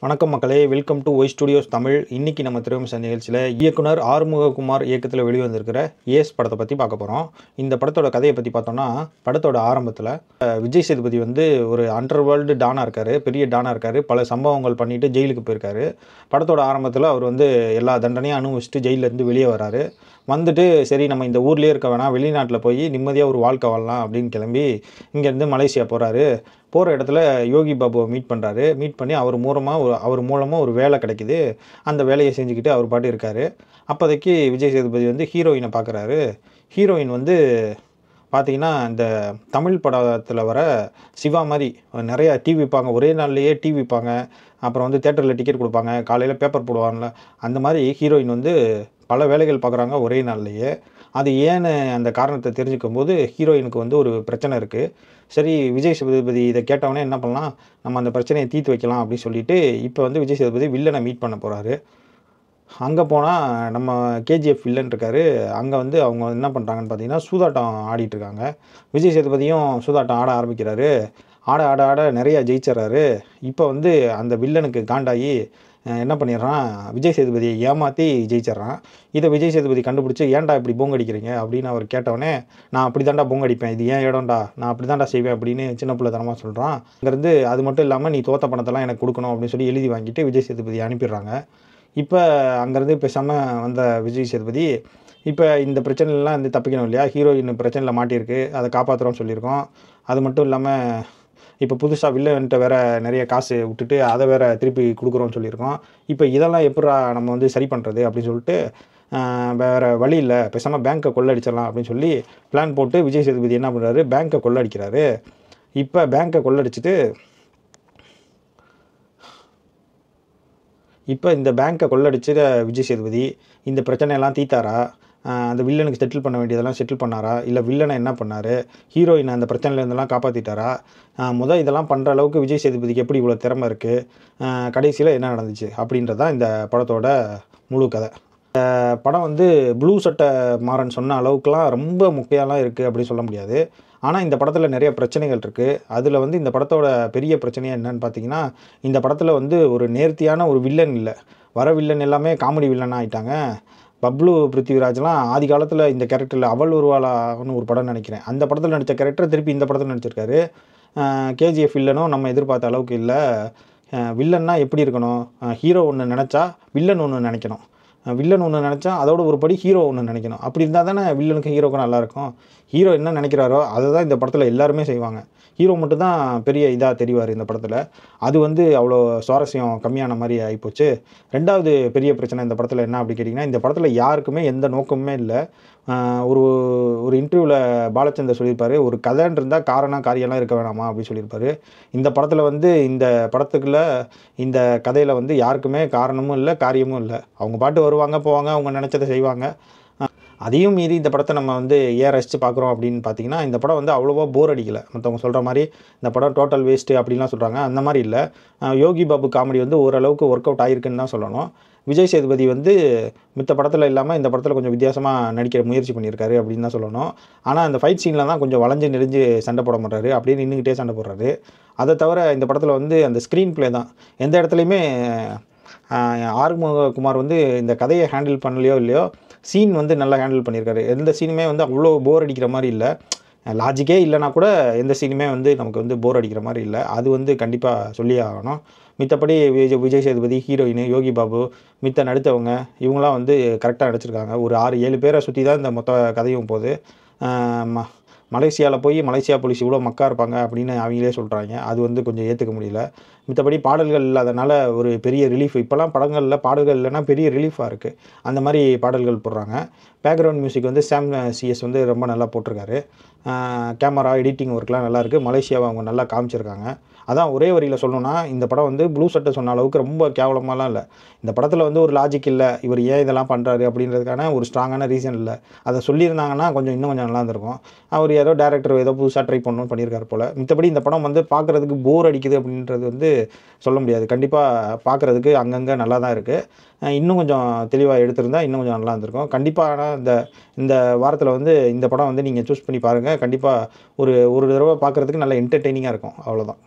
வணக்கம் மக்களே, welcome to Y Studios Tamil. இன்றைக்கி நம்ம திரைவிமர்சன நிகழ்ச்சியில் இயக்குனர் ஆறுமுககுமார் இயக்கத்தில் வெளிவந்திருக்கிற ஏஎஸ் படத்தை பற்றி பார்க்க போகிறோம். இந்த படத்தோட கதையை பற்றி பார்த்தோம்னா, படத்தோட ஆரம்பத்தில் விஜய் சேதுபதி வந்து ஒரு அண்டர் வேர்ல்டு டானாக இருக்கார், பெரிய டானாக இருக்கார். பல சம்பவங்கள் பண்ணிவிட்டு ஜெயிலுக்கு போயிருக்காரு. படத்தோட ஆரம்பத்தில் அவர் வந்து எல்லா தண்டனையும் அனுபவிச்சுட்டு ஜெயிலேருந்து வெளியே வராரு. வந்துட்டு சரி நம்ம இந்த ஊர்லேயே இருக்க வேணாம், வெளிநாட்டில் போய் நிம்மதியாக ஒரு வாழ்க்கை வாழலாம் அப்படின்னு கிளம்பி இங்கேருந்து மலேசியா போகிறாரு. போகிற இடத்துல யோகி பாபுவை மீட் பண்ணுறாரு. மீட் பண்ணி அவர் மூலமாக ஒரு வேலை கிடைக்கிது. அந்த வேலையை செஞ்சுக்கிட்டு அவர் பாட்டு இருக்கார். அப்போதைக்கு விஜய் சேதுபதி வந்து ஹீரோயினை பார்க்குறாரு. ஹீரோயின் வந்து பார்த்திங்கன்னா இந்த தமிழ் படத்தில் வர சிவா மாதிரி நிறையா டீ விற்பாங்க, ஒரே நாள்லேயே டீ விற்பாங்க, அப்புறம் வந்து தேட்டரில் டிக்கெட் கொடுப்பாங்க, காலையில் பேப்பர் போடுவாங்கள்ல, அந்த மாதிரி ஹீரோயின் வந்து பல வேலைகள் பார்க்குறாங்க ஒரே நாள்லேயே. அது ஏன்னு அந்த காரணத்தை தெரிஞ்சுக்கும் போது ஹீரோயினுக்கு வந்து ஒரு பிரச்சனை இருக்குது. சரி, விஜய் சேதுபதி இதை கேட்டவொடனே என்ன பண்ணலாம், நம்ம அந்த பிரச்சனையை தீர்த்து வைக்கலாம் அப்படின்னு சொல்லிட்டு இப்போ வந்து விஜய் சேதுபதி வில்லனை மீட் பண்ண போகிறாரு. அங்கே போனால் நம்ம கேஜிஎஃப் வில்லன் இருக்கார். அங்கே வந்து அவங்க என்ன பண்ணுறாங்கன்னு பார்த்தீங்கன்னா சூதாட்டம் ஆடிட்டுருக்காங்க. விஜய் சேதுபதியும் சூதாட்டம் ஆட ஆரம்பிக்கிறாரு. ஆட நிறையா ஜெயிச்சிட்றாரு. இப்போ வந்து அந்த வில்லனுக்கு காண்டாகி என்ன பண்ணிடுறான், விஜய் சேதுபதியை ஏமாற்றி ஜெயிச்சிட்றான். இதை விஜய் சேதுபதி கண்டுபிடிச்சி ஏன்டா இப்படி போங்கடிக்கிறீங்க அப்படின்னு அவர் கேட்டவொடனே, நான் அப்படி தாண்டா போங்கடிப்பேன், இது ஏன் இடம்டா, நான் அப்படி தாண்டா செய்வேன் அப்படின்னு சின்ன பிள்ளைத்தனமாக சொல்கிறான். அங்கேருந்து அது மட்டும் இல்லாமல் நீ தோத்த பணத்தெல்லாம் எனக்கு கொடுக்கணும் அப்படின்னு சொல்லி எழுதி வாங்கிட்டு விஜய் சேதுபதி அனுப்பிடுறாங்க. இப்போ அங்கேருந்து பேசாமல் வந்த விஜய் சேதுபதி இப்போ இந்த பிரச்சனைலாம் வந்து தப்பிக்கணும் இல்லையா, ஹீரோயின் பிரச்சனையில் மாட்டியிருக்கு, அதை காப்பாற்றுறோம்னு சொல்லியிருக்கோம். அது மட்டும் இல்லாமல் இப்போ புதுசாக வில்லன்ட்ட வேறு நிறைய காசு விட்டுட்டு அதை வேறு திருப்பி கொடுக்குறோன்னு சொல்லியிருக்கோம். இப்போ இதெல்லாம் எப்படா நம்ம வந்து சரி பண்ணுறது அப்படின்னு சொல்லிட்டு வேறு வழி இல்லை, பேசாமல் பேங்க்கை கொள்ளடிச்சிடலாம் அப்படின்னு சொல்லி பிளான் போட்டு விஜய் சேதுபதி என்ன பண்ணுறாரு, பேங்க்கை கொள்ளடிக்கிறாரு. இப்போ பேங்க்கை கொள்ளடிச்சிட்டு இந்த பேங்க்கை கொள்ளடிச்சிட விஜய் சேதுபதி இந்த பிரச்சனையெல்லாம் தீர்த்தாரா, அந்த வில்லனுக்கு செட்டில் பண்ண வேண்டியதெல்லாம் செட்டில் பண்ணாரா, இல்லை வில்லனை என்ன பண்ணார், ஹீரோயின் அந்த பிரச்சனையிலேருந்தெல்லாம் காப்பாற்றிட்டாரா, இதெல்லாம் பண்ணுற அளவுக்கு விஜய் சேதுபதிக்கு எப்படி இவ்வளோ திறமை இருக்குது, கடைசியில் என்ன நடந்துச்சு அப்படின்றதான் இந்த படத்தோட முழு கதை. படம் வந்து ப்ளூ சட்டை மாறன் சொன்ன அளவுக்குலாம் ரொம்ப முக்கியம்லாம் இருக்குது அப்படின்னு சொல்ல முடியாது. ஆனால் இந்த படத்தில் நிறைய பிரச்சனைகள் இருக்குது. அதில் வந்து இந்த படத்தோட பெரிய பிரச்சனையாக என்னன்னு பார்த்தீங்கன்னா, இந்த படத்தில் வந்து ஒரு நேர்த்தியான ஒரு வில்லன் இல்லை, வர வில்லன் எல்லாமே காமெடி வில்லனாக ஆகிட்டாங்க. பப்ளு பிருத்திவிராஜ்லாம் ஆதி காலத்தில் இந்த கேரக்டரில் அவள் ஒருவாளான்னு ஒரு படம் நினைக்கிறேன், அந்த படத்தில் நடித்த கேரக்டர் திருப்பி இந்த படத்தில் நடிச்சிருக்காரு. கேஜிஎஃப் வில்லனும் நம்ம எதிர்பார்த்த அளவுக்கு இல்லை. வில்லன்னா எப்படி இருக்கணும், ஹீரோ ஒன்று நினச்சா வில்லன் ஒன்று நினைக்கணும், வில்லன் ஒன்று நினச்சா அதோட ஒரு படி ஹீரோ ஒன்று நினைக்கணும். அப்படி இருந்தால் தானே வில்லனுக்கும் ஹீரோக்கும் நல்லாயிருக்கும். ஹீரோ என்ன நினைக்கிறாரோ அதை தான் இந்த படத்தில் எல்லாருமே செய்வாங்க. ஹீரோ மட்டும்தான் பெரிய இதாக தெரிவார் இந்த படத்தில். அது வந்து அவ்வளோ சுவாரஸ்யம் கம்மியான மாதிரி ஆகிப்போச்சு. ரெண்டாவது பெரிய பிரச்சனை இந்த படத்தில் என்ன அப்படி கேட்டிங்கன்னா, இந்த படத்தில் யாருக்குமே எந்த நோக்கமுமே இல்லை. ஒரு ஒரு இன்டர்வியூவில் பாலச்சந்தர் சொல்லியிருப்பார், ஒரு கதைன்னு இருந்தால் காரியம்லாம் இருக்க வேணாமா அப்படின்னு சொல்லியிருப்பார். இந்த படத்தில் வந்து இந்த படத்துக்குள்ளே இந்த கதையில் வந்து யாருக்குமே காரணமும் இல்லை, காரியமும் இல்லை. அவங்க பாட்டு வருவாங்க போவாங்க, அவங்க நினச்சதை செய்வாங்க. அதையும் மீறி இந்த படத்தை நம்ம வந்து ஏன் ரசித்து பார்க்குறோம் அப்படின்னு பார்த்தீங்கன்னா, இந்த படம் வந்து அவ்வளோவா போர் அடிக்கலை. மற்றவங்க சொல்கிற மாதிரி இந்த படம் டோட்டல் வேஸ்ட்டு அப்படின்லாம் சொல்கிறாங்க, அந்த மாதிரி இல்லை. யோகி பாபு காமெடி வந்து ஓரளவுக்கு ஒர்க் அவுட் ஆகிருக்குன்னு தான் சொல்லணும். விஜய் சேதுபதி வந்து மித்த படத்தில் இல்லாமல் இந்த படத்தில் கொஞ்சம் வித்தியாசமாக நடிக்கிற முயற்சி பண்ணியிருக்காரு அப்படின்னு தான் சொல்லணும். ஆனால் அந்த ஃபைட் சீனில் தான் கொஞ்சம் வளைஞ்சு நெறிஞ்சு சண்டை போட மாட்டாரு, அப்படியே நின்றுக்கிட்டே சண்டை போடுறாரு. அதை தவிர இந்த படத்தில் வந்து அந்த ஸ்க்ரீன் ப்ளே தான் எந்த இடத்துலையுமே ஆறுமுககுமார் வந்து இந்த கதையை ஹேண்டில் பண்ணலையோ இல்லையோ, சீன் வந்து நல்லா ஹேண்டில் பண்ணியிருக்காரு. எந்த சீனுமே வந்து அவ்வளோ போர் அடிக்கிற மாதிரி இல்லை. லாஜிக்கே இல்லைனா கூட எந்த சீனுமே வந்து நமக்கு வந்து போர் அடிக்கிற மாதிரி இல்லை. அது வந்து கண்டிப்பாக சொல்லியே ஆகணும். மித்தபடி விஜய் சேதுபதி, ஹீரோயின், யோகி பாபு, மித்த நடித்தவங்க இவங்களாம் வந்து கரெக்டாக நடிச்சிருக்காங்க. ஒரு 6-7 பேரை சுற்றி தான் இந்த மொத்த கதையும் போகுது. மலேசியாவில் போய் மலேசியா போலீஸ் இவ்வளோ மக்கா இருப்பாங்க அப்படின்னு அவங்களே சொல்கிறாங்க. அது வந்து கொஞ்சம் ஏற்றுக்க முடியல. மித்தபடி பாடல்கள் இல்லாதனால ஒரு பெரிய ரிலீஃப். இப்போலாம் படங்களில் பாடல்கள் இல்லைன்னா பெரிய ரிலீஃபாக இருக்குது. அந்த மாதிரி பாடல்கள் போடுறாங்க. பேக்ரவுண்ட் மியூசிக் வந்து சாம் சிஎஸ் வந்து ரொம்ப நல்லா போட்டிருக்காரு. கேமரா எடிட்டிங் ஒர்க்லாம் நல்லாயிருக்கு. மலேசியாவை அவங்க நல்லா காமிச்சிருக்காங்க. அதான் ஒரே வரியில் சொல்லணும்னா, இந்த படம் வந்து ப்ளூ சட்டை சொன்ன அளவுக்கு ரொம்ப கேவலமாலாம் இல்லை. இந்த படத்தில் வந்து ஒரு லாஜிக் இல்லை, இவர் ஏன் இதெல்லாம் பண்ணுறாரு அப்படின்றதுக்கான ஒரு ஸ்ட்ராங்கான ரீசன் இல்லை. அதை சொல்லியிருந்தாங்கன்னா இன்னும் கொஞ்சம் நல்லா இருந்திருக்கும். அவர் ஏதோ டேரக்டர் ஏதோ புதுசாக ட்ரை பண்ணணும்னு பண்ணியிருக்காரு போல். மித்தபடி இந்த படம் வந்து பார்க்குறதுக்கு போர் அடிக்குது அப்படின்றது வந்து சொல்ல முடியாது. கண்டிப்பாக பார்க்குறதுக்கு அங்கங்கே நல்லா தான் இருக்குது. இன்னும் கொஞ்சம் தெளிவாக எடுத்திருந்தால் இன்னும் கொஞ்சம் நல்லா இருந்திருக்கும். கண்டிப்பாக ஆனால் இந்த வாரத்தில் வந்து இந்த படம் வந்து நீங்கள் சூஸ் பண்ணி பாருங்கள். கண்டிப்பாக ஒரு தடவை பார்க்குறதுக்கு நல்ல என்டர்டெய்னிங்காக இருக்கும். அவ்வளோதான்.